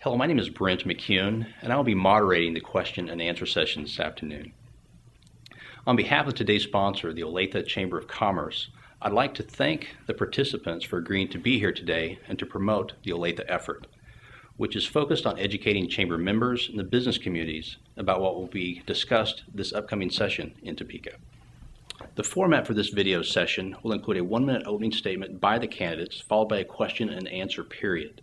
Hello, my name is Brent McCune, and I will be moderating the question and answer session this afternoon. On behalf of today's sponsor, the Olathe Chamber of Commerce, I'd like to thank the participants for agreeing to be here today and to promote the Olathe effort, which is focused on educating Chamber members and the business communities about what will be discussed this upcoming session in Topeka. The format for this video session will include a 1-minute opening statement by the candidates, followed by a question and answer period.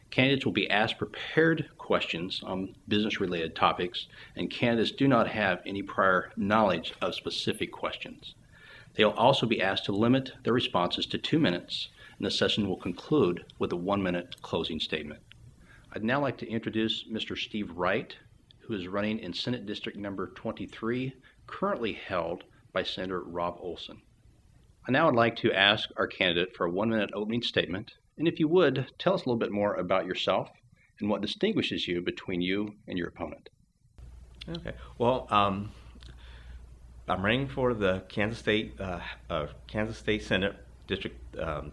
Candidates will be asked prepared questions on business-related topics, and candidates do not have any prior knowledge of specific questions. They will also be asked to limit their responses to 2 minutes, and the session will conclude with a 1-minute closing statement. I'd now like to introduce Mr. Steve Wright, who is running in Senate District number 23, currently held by Senator Rob Olson. Now I'd like to ask our candidate for a 1-minute opening statement. And if you would, tell us a little bit more about yourself and what distinguishes you between you and your opponent. Okay. Well, I'm running for the Kansas State Senate District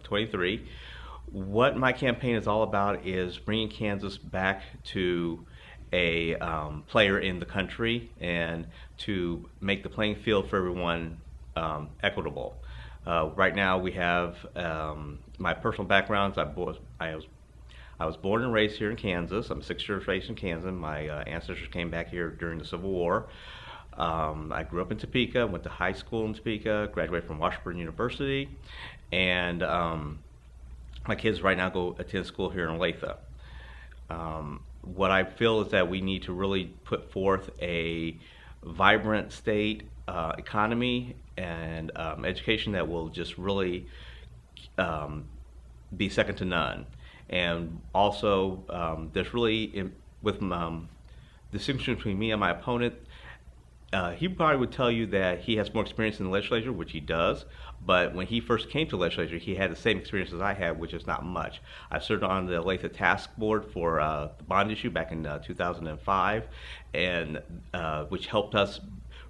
23. What my campaign is all about is bringing Kansas back to a player in the country and to make the playing field for everyone equitable. Right now, we have my personal backgrounds. I was born and raised here in Kansas. I'm 6 years raised in Kansas. My ancestors came back here during the Civil War. I grew up in Topeka, went to high school in Topeka, graduated from Washburn University, and my kids right now go attend school here in Olathe. What I feel is that we need to really put forth a vibrant state economy and education that will just really be second to none. And also, there's really, with the distinction between me and my opponent, he probably would tell you that he has more experience in the legislature, which he does, but when he first came to the legislature, he had the same experience as I had, which is not much. I served on the Olathe Task Board for the bond issue back in 2005, and which helped us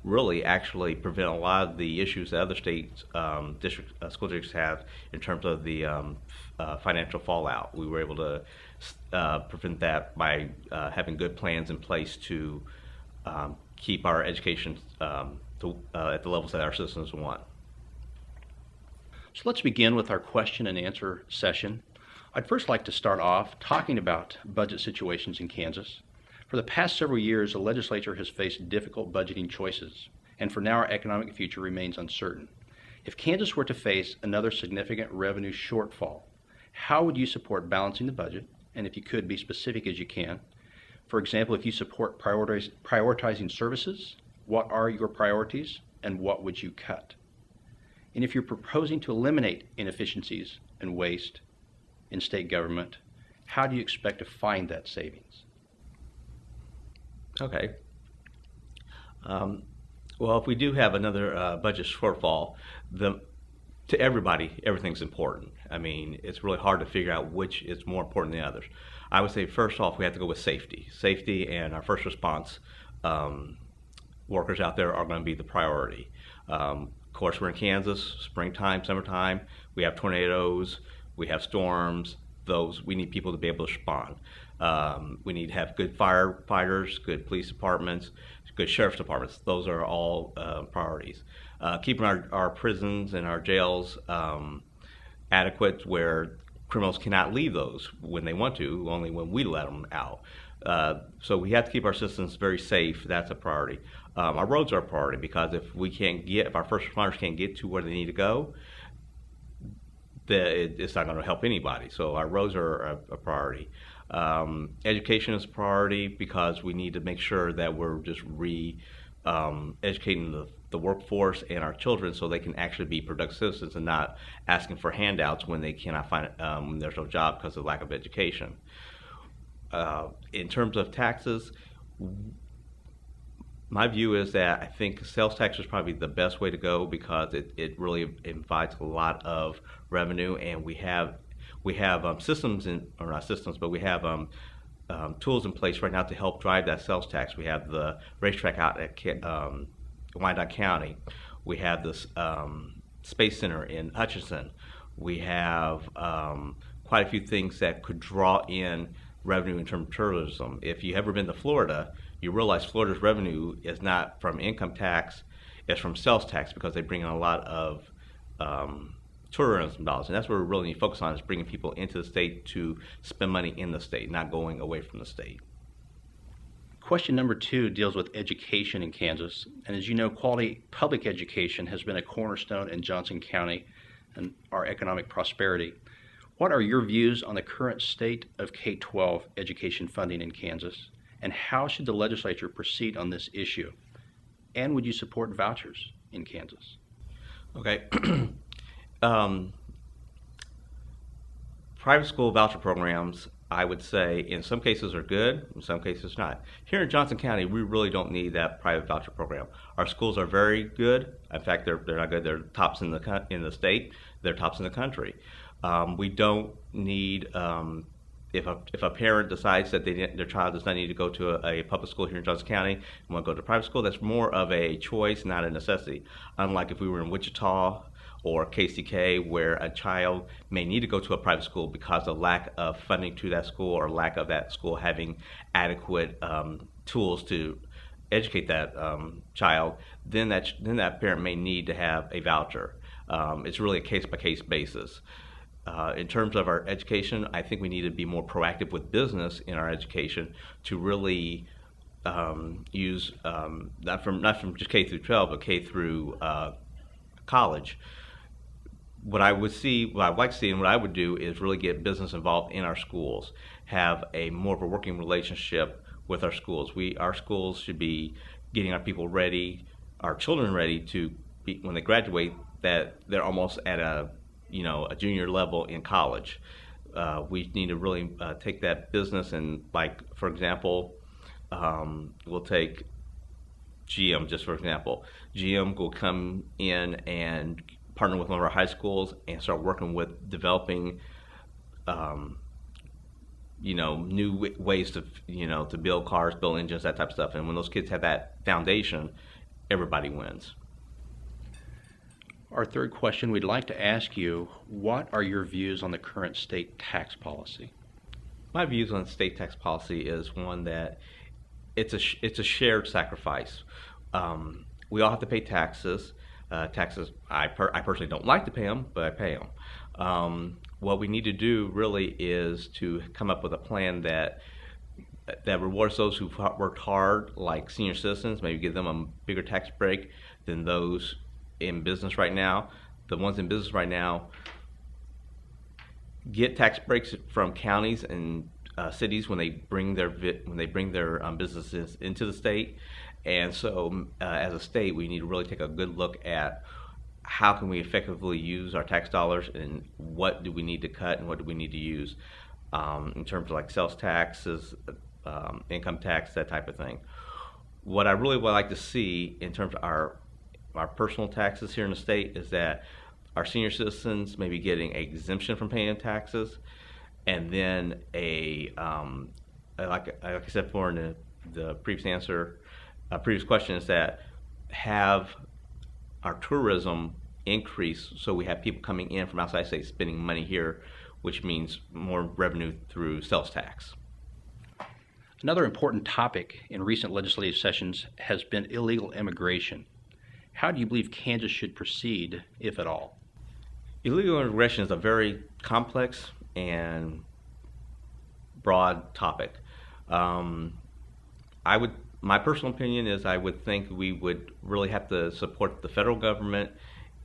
really actually prevent a lot of the issues that other states, school districts have in terms of the financial fallout. We were able to prevent that by having good plans in place to keep our education at the levels that our citizens want. So let's begin with our question and answer session. I'd first like to start off talking about budget situations in Kansas. For the past several years, the legislature has faced difficult budgeting choices, and for now our economic future remains uncertain. If Kansas were to face another significant revenue shortfall, how would you support balancing the budget? And if you could, be specific as you can. For example, if you support prioritizing services, what are your priorities and what would you cut? And if you're proposing to eliminate inefficiencies and waste in state government, how do you expect to find that savings? Okay. Well, if we do have another budget shortfall, to everybody, everything's important. I mean, it's really hard to figure out which is more important than others. I would say, first off, we have to go with safety. Safety and our first response workers out there are going to be the priority. Of course, we're in Kansas, springtime, summertime. We have tornadoes, we have storms. We need people to be able to respond. We need to have good firefighters, good police departments, good sheriff's departments. Those are all priorities. Keeping our prisons and our jails adequate where criminals cannot leave those when they want to, only when we let them out. So we have to keep our systems very safe. That's a priority. Our roads are a priority because if our first responders can't get to where they need to go, it's not going to help anybody. So our roads are a priority. Education is a priority because we need to make sure that we're just educating the workforce and our children so they can actually be productive citizens and not asking for handouts when they cannot find when there's no job because of lack of education. In terms of taxes, my view is that I think sales tax is probably the best way to go because it really invites a lot of revenue, and we have systems or not systems, but we have tools in place right now to help drive that sales tax. We have the racetrack out at Wyandotte County. We have this Space Center in Hutchinson. We have quite a few things that could draw in revenue in terms of tourism. If you ever been to Florida, you realize Florida's revenue is not from income tax, it's from sales tax, because they bring in a lot of tourism dollars, and that's what we really need to focus on, is bringing people into the state to spend money in the state, not going away from the state. Question number 2 deals with education in Kansas. And as you know, quality public education has been a cornerstone in Johnson County and our economic prosperity. What are your views on the current state of K-12 education funding in Kansas? And how should the legislature proceed on this issue? And would you support vouchers in Kansas? Okay. Private school voucher programs, I would say, in some cases are good, in some cases not. Here in Johnson County, we really don't need that private voucher program. Our schools are very good. In fact, they're not good. They're tops in the state. They're tops in the country. We don't need, if a parent decides that their child does not need to go to a public school here in Johnson County and want to go to a private school, that's more of a choice, not a necessity. Unlike if we were in Wichita or KCK, where a child may need to go to a private school because of lack of funding to that school, or lack of that school having adequate tools to educate that child, then that parent may need to have a voucher. It's really a case-by-case basis. In terms of our education, I think we need to be more proactive with business in our education to really use not from just K through 12, but K through college. What I'd like to see, and what I would do, is really get business involved in our schools, have a more of a working relationship with our schools. Our schools should be getting our people ready, our children ready to be, when they graduate, that they're almost at a junior level in college. We need to really take that business and, like, for example, we'll take GM just for example. GM will come in and partner with one of our high schools and start working with developing new ways to build cars, build engines, that type of stuff. And when those kids have that foundation, everybody wins. Our third question, we'd like to ask you, what are your views on the current state tax policy? My views on state tax policy is one that it's a shared sacrifice. We all have to pay taxes. Taxes, I personally don't like to pay them, but I pay them. What we need to do really is to come up with a plan that rewards those who've worked hard, like senior citizens, maybe give them a bigger tax break than those in business right now. The ones in business right now get tax breaks from counties and cities when they bring their businesses into the state. And so as a state, we need to really take a good look at how can we effectively use our tax dollars, and what do we need to cut and what do we need to use in terms of like sales taxes, income tax, that type of thing. What I really would like to see in terms of our personal taxes here in the state is that our senior citizens may be getting an exemption from paying taxes, and then like I said before in the previous question, is that have our tourism increase, so we have people coming in from outside state spending money here, which means more revenue through sales tax. Another important topic in recent legislative sessions has been illegal immigration. How do you believe Kansas should proceed, if at all? Illegal immigration is a very complex and broad topic. My personal opinion is I would think we would really have to support the federal government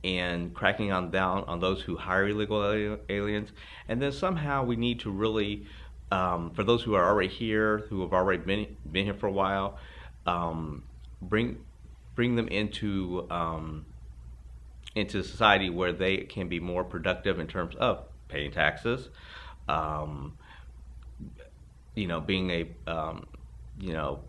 in cracking down on those who hire illegal aliens, and then somehow we need to really, for those who are already here, who have already been here for a while, bring them into society where they can be more productive in terms of paying taxes,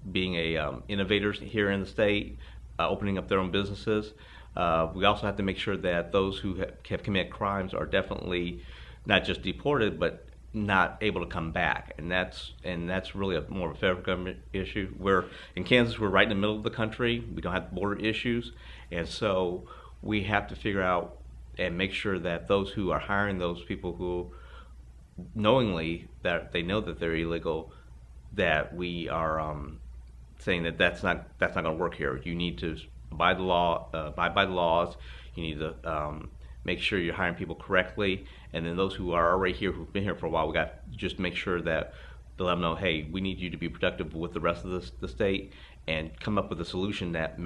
being innovators here in the state, opening up their own businesses. We also have to make sure that those who have committed crimes are definitely not just deported, but not able to come back, and that's really more of a federal government issue. In Kansas, we're right in the middle of the country. We don't have border issues, and so we have to figure out and make sure that those who are hiring those people who knowingly that they know that they're illegal, that we are saying that that's not going to work here. You need to abide by the laws. You need to make sure you're hiring people correctly, and then those who are already here, who've been here for a while, we got to just make sure that to let them know, hey, we need you to be productive with the rest of the state, and come up with a solution that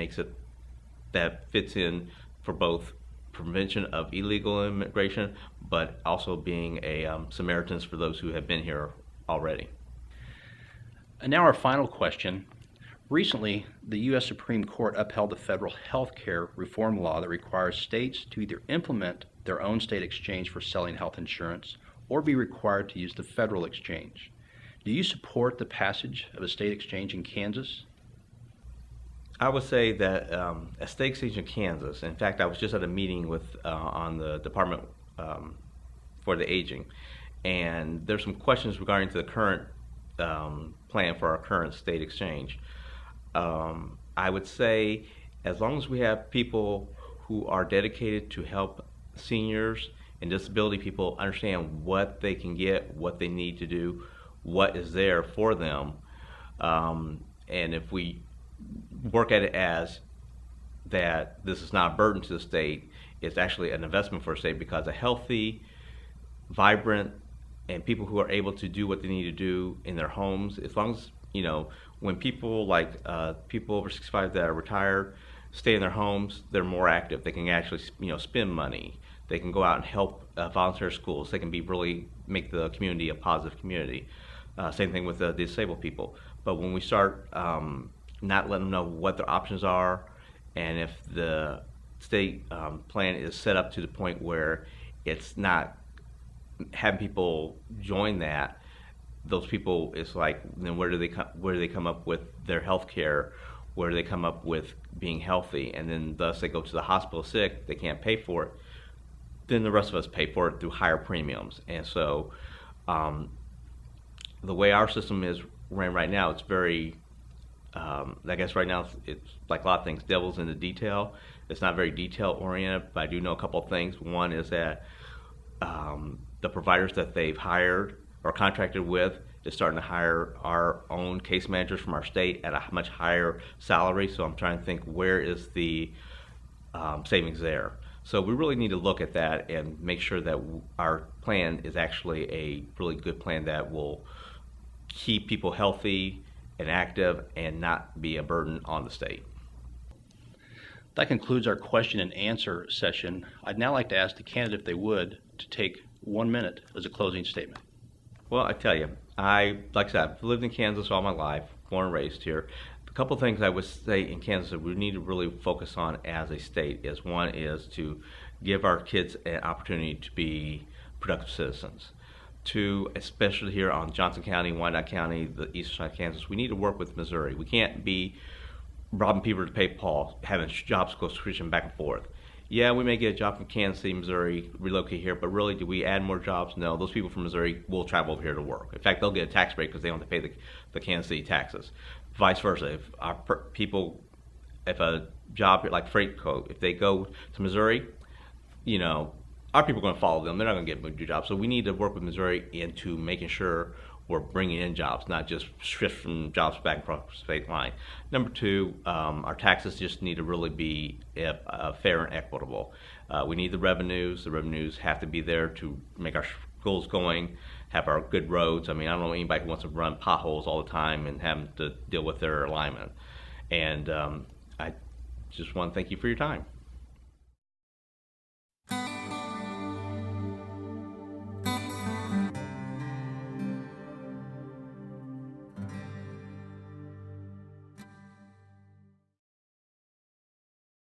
fits in for both prevention of illegal immigration, but also being a Samaritans for those who have been here already. And now our final question. Recently, the U.S. Supreme Court upheld the federal health care reform law that requires states to either implement their own state exchange for selling health insurance or be required to use the federal exchange. Do you support the passage of a state exchange in Kansas? I would say that a state exchange in Kansas, in fact, I was just at a meeting on the Department for the Aging, and there's some questions regarding to the current plan for our current state exchange. I would say as long as we have people who are dedicated to help seniors and disability people understand what they can get, what they need to do, what is there for them, and if we work at it as that this is not a burden to the state, it's actually an investment for a state, because a healthy, vibrant, and people who are able to do what they need to do in their homes, as long as, when people people over 65 that are retired stay in their homes, they're more active. They can actually, spend money. They can go out and help volunteer schools. They can really make the community a positive community. Same thing with the disabled people. But when we start not letting them know what their options are, and if the state plan is set up to the point where it's not having people join that, those people, it's like, then where do they come up with their health care? Where do they come up with being healthy? And then thus they go to the hospital sick, they can't pay for it. Then the rest of us pay for it through higher premiums. And so the way our system is ran right now, it's very, I guess right now it's like a lot of things, devil's in the detail. It's not very detail oriented, but I do know a couple of things. One is that the providers that they've hired or contracted with is starting to hire our own case managers from our state at a much higher salary. So I'm trying to think, where is the savings there? So we really need to look at that and make sure that our plan is actually a really good plan that will keep people healthy and active and not be a burden on the state. That concludes our question and answer session. I'd now like to ask the candidate, if they would, to take 1 minute as a closing statement. Well, I tell you, like I said, I've lived in Kansas all my life, born and raised here. A couple of things I would say in Kansas that we need to really focus on as a state is, one is to give our kids an opportunity to be productive citizens. Two, especially here on Johnson County, Wyandotte County, the eastern side of Kansas, we need to work with Missouri. We can't be robbing people to pay Paul, having jobs go switching back and forth. Yeah, we may get a job from Kansas City, Missouri, relocate here, but really, do we add more jobs? No, those people from Missouri will travel over here to work. In fact, they'll get a tax break because they don't have to pay the Kansas City taxes. Vice versa, if our people, if a job like freight coat, if they go to Missouri, our people are going to follow them. They're not going to get new jobs. So we need to work with Missouri into making sure we're bringing in jobs, not just shift from jobs back across the state line. Number two, our taxes just need to really be fair and equitable. We need the revenues. The revenues have to be there to make our schools going, have our good roads. I mean, I don't know anybody who wants to run potholes all the time and have to deal with their alignment. And I just want to thank you for your time.